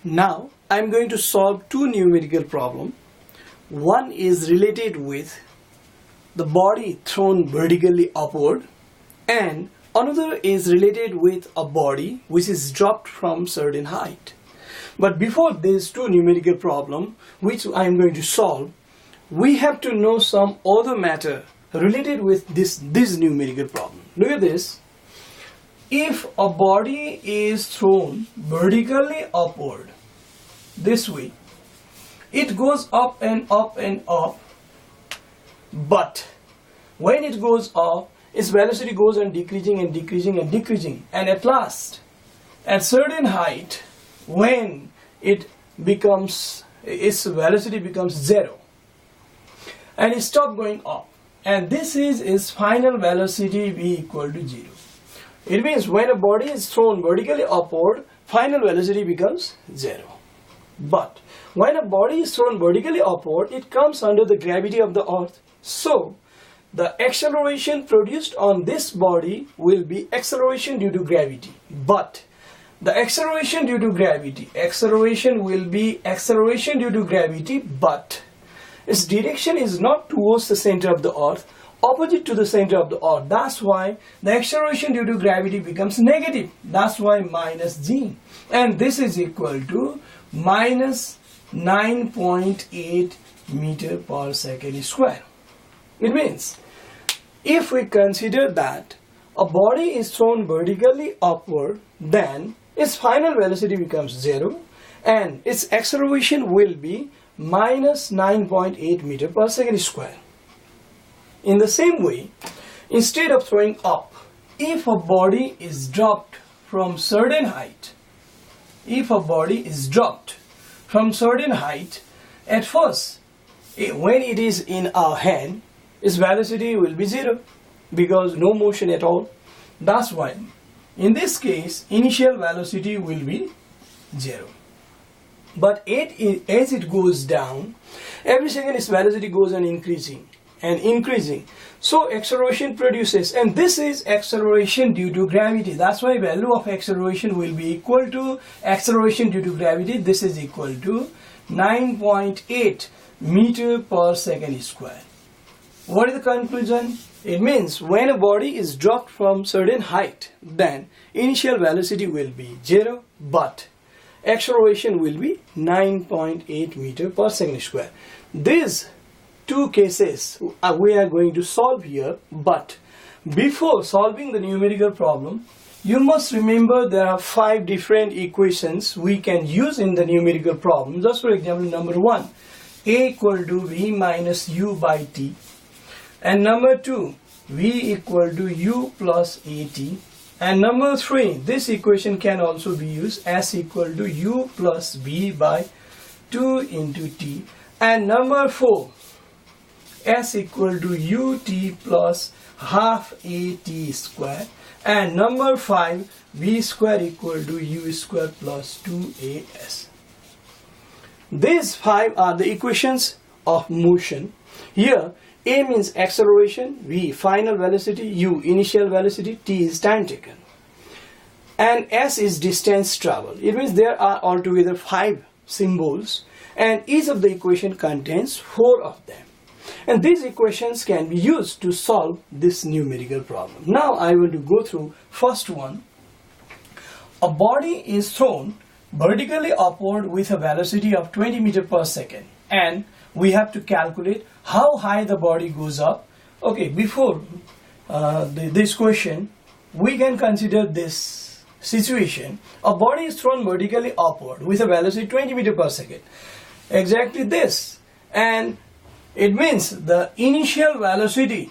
Now I am going to solve two numerical problems. One is related with the body thrown vertically upward, and another is related with a body which is dropped from certain height. But before these two numerical problems which I am going to solve, we have to know some other matter related with this numerical problem. Look at this. If a body is thrown vertically upward this way, it goes up and up and up, but when it goes up, its velocity goes on decreasing and decreasing and decreasing, and at last, at certain height, when its velocity becomes zero, and it stops going up, and this is its final velocity v equal to 0. It means when a body is thrown vertically upward, final velocity becomes 0. But when a body is thrown vertically upward, it comes under the gravity of the earth. So the acceleration produced on this body will be acceleration due to gravity. But the acceleration due to gravity, acceleration will be acceleration due to gravity, but its direction is not towards the center of the earth, opposite to the center of the earth. That's why the acceleration due to gravity becomes negative. That's why minus g. And this is equal to minus 9.8 meter per second square. It means if we consider that a body is thrown vertically upward, then its final velocity becomes 0 and its acceleration will be minus 9.8 meter per second square. In the same way, instead of throwing up, if a body is dropped from certain height, at first, when it is in our hand, its velocity will be 0 because no motion at all. That's why in this case initial velocity will be 0. But as it goes down, every second its velocity goes on increasing and increasing. So acceleration produces, and this is acceleration due to gravity. That's why value of acceleration will be equal to acceleration due to gravity. This is equal to 9.8 meter per second square. What is the conclusion? It means when a body is dropped from certain height, then initial velocity will be 0, but acceleration will be 9.8 meter per second square. These two cases we are going to solve here, but before solving the numerical problem, you must remember there are 5 different equations we can use in the numerical problem. Just for example, number 1, a equal to v minus u by t, and number 2, v equal to u plus at, and number 3, this equation can also be used, s equal to u plus v by 2 into t, and number 4, s equal to ut plus half at square, and number 5, v square equal to u square plus 2as. These 5 are the equations of motion. Here a means acceleration, v final velocity, u initial velocity, t is time taken, and s is distance traveled. It means there are altogether 5 symbols, and each of the equation contains 4 of them. And these equations can be used to solve this numerical problem. Now I want to go through first one. A body is thrown vertically upward with a velocity of 20 meters per second, and we have to calculate how high the body goes up. Okay, before this question, we can consider this situation. A body is thrown vertically upward with a velocity 20 meters per second. Exactly this. And it means the initial velocity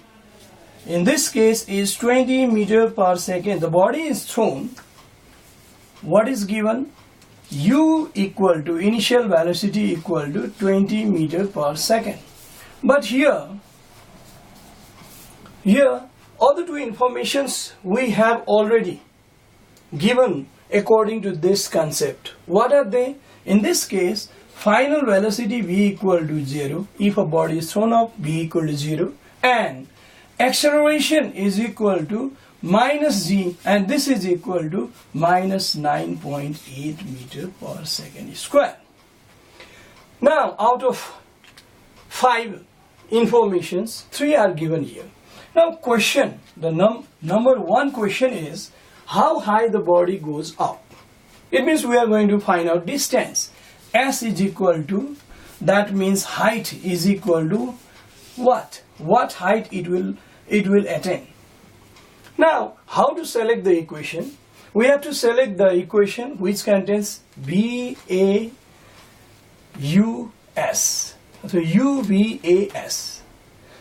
in this case is 20 meters per second. The body is thrown. What is given? U equal to initial velocity equal to 20 meters per second. But here all the two informations we have already given according to this concept. What are they? In this case, final velocity v equal to 0 if a body is thrown up, v equal to 0, and acceleration is equal to minus g, and this is equal to minus 9.8 meter per second square. Now out of 5 informations, 3 are given here. Now question, the number 1 question is how high the body goes up. It means we are going to find out distance. S is equal to, that means height is equal to what? What height it will attain. Now how to select the equation? We have to select the equation which contains BAUS. So UVAS.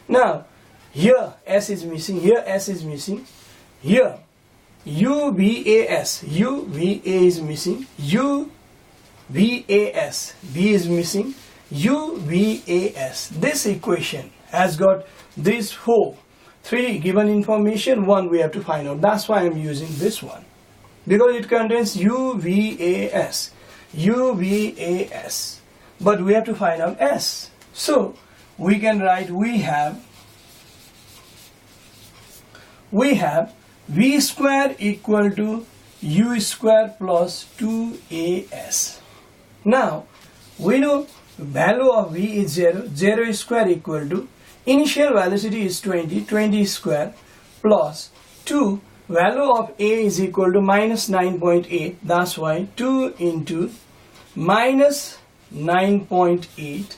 Now here S is missing, here S is missing, here UVAS, UVA is missing, UVAS, B is missing, UVAS. This equation has got these 3 given information, 1 we have to find out. That's why I am using this one, because it contains UVAS, UVAS, but we have to find out S. So we can write we have V square equal to U square plus 2AS. Now we know value of V is 0, 0 square equal to initial velocity is 20 square plus 2, value of A is equal to minus 9.8, that's why 2 into minus 9.8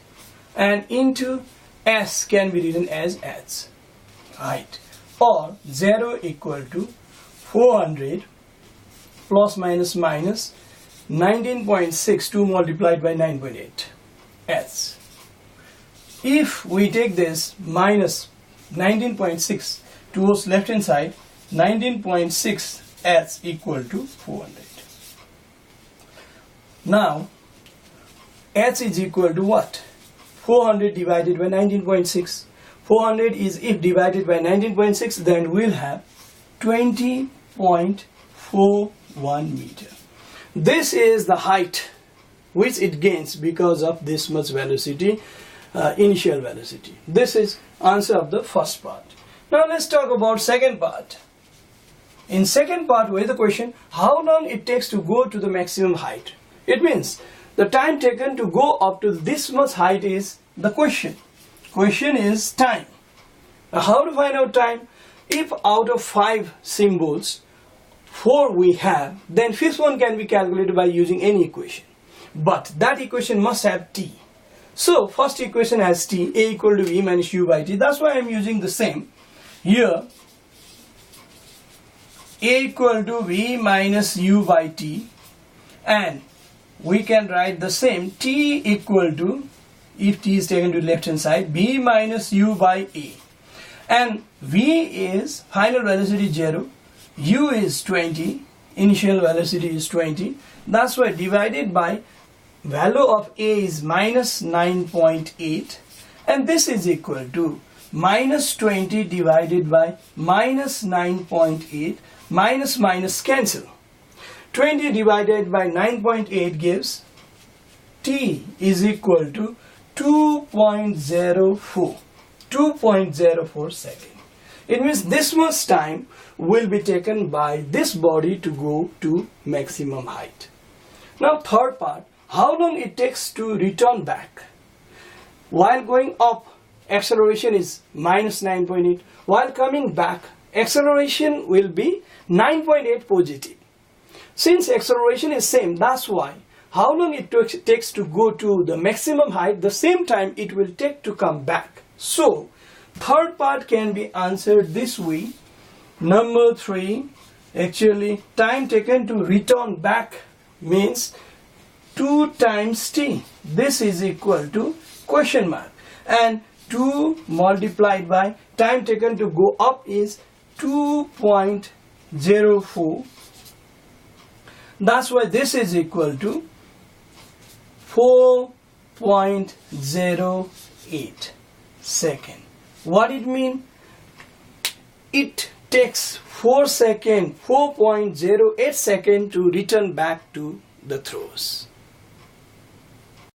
and into S can be written as H, height, or 0 equal to 400 plus minus 19.6, 2 multiplied by 9.8 H. If we take this minus 19.6 towards left hand side, 19.6 H equal to 400. Now H is equal to what? 400 divided by 19.6. 400 is, if divided by 19.6, then we'll have 20.41 meter. This is the height which it gains because of this much velocity, initial velocity. This is answer of the first part. Now let's talk about second part. In second part, where the question, how long it takes to go to the maximum height? It means the time taken to go up to this much height is the question. Question is time. Now how to find out time? If out of 5 symbols, 4 we have, then fifth one can be calculated by using any equation. But that equation must have t. So first equation has t, A equal to V minus U by t. That's why I am using the same. Here A equal to V minus U by t, and we can write the same, t equal to, if t is taken to left hand side, B minus U by A. And V is final velocity 0, U is 20, initial velocity is 20. That's why divided by value of A is minus 9.8, and this is equal to minus 20 divided by minus 9.8, minus minus cancel. 20 divided by 9.8 gives t is equal to 2.04 seconds. It means this much time will be taken by this body to go to maximum height. Now third part, how long it takes to return back. While going up, acceleration is minus 9.8. While coming back, acceleration will be 9.8 positive. Since acceleration is same, that's why how long it takes to go to the maximum height, the same time it will take to come back. So third part can be answered this way. Number 3, actually time taken to return back means 2 times t. This is equal to question mark, and 2 multiplied by time taken to go up is 2.04. That's why this is equal to 4.08 second. What it mean? It takes 4.08 seconds to return back to the throws.